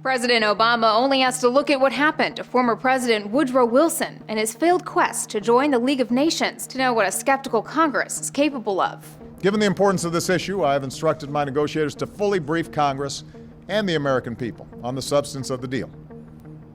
President Obama only has to look at what happened to former President Woodrow Wilson and his failed quest to join the League of Nations to know what a skeptical Congress is capable of. Given the importance of this issue, I have instructed my negotiators to fully brief Congress and the American people on the substance of the deal.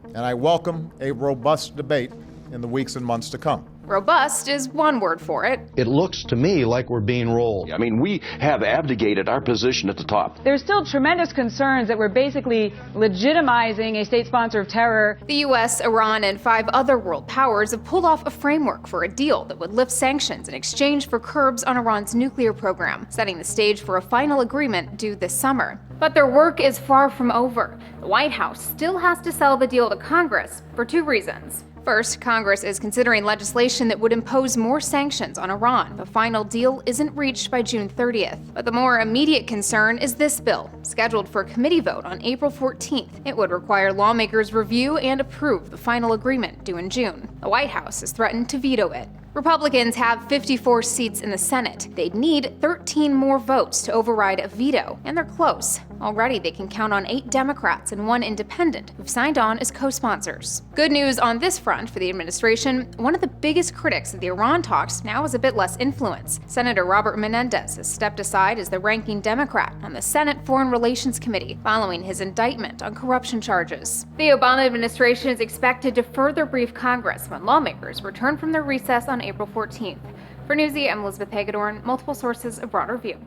And I welcome a robust debate in the weeks and months to come. Robust is one word for it. It looks to me like we're being rolled. I mean, we have abdicated our position at the top. There's still tremendous concerns that we're basically legitimizing a state sponsor of terror. The U.S., Iran, and 5 other world powers have pulled off a framework for a deal that would lift sanctions in exchange for curbs on Iran's nuclear program, setting the stage for a final agreement due this summer. But their work is far from over. The White House still has to sell the deal to Congress for 2 reasons. First, Congress is considering legislation that would impose more sanctions on Iran if a final deal isn't reached by June 30th. But the more immediate concern is this bill, scheduled for a committee vote on April 14th. It would require lawmakers review and approve the final agreement due in June. The White House has threatened to veto it. Republicans have 54 seats in the Senate. They'd need 13 more votes to override a veto, and they're close. Already, they can count on 8 Democrats and 1 independent who've signed on as co-sponsors. Good news on this front for the administration. One of the biggest critics of the Iran talks now has a bit less influence. Senator Robert Menendez has stepped aside as the ranking Democrat on the Senate Foreign Relations Committee following his indictment on corruption charges. The Obama administration is expected to further brief Congress when lawmakers return from their recess on April 14th. For Newsy, I'm Elizabeth Hagedorn, multiple sources, a broader view.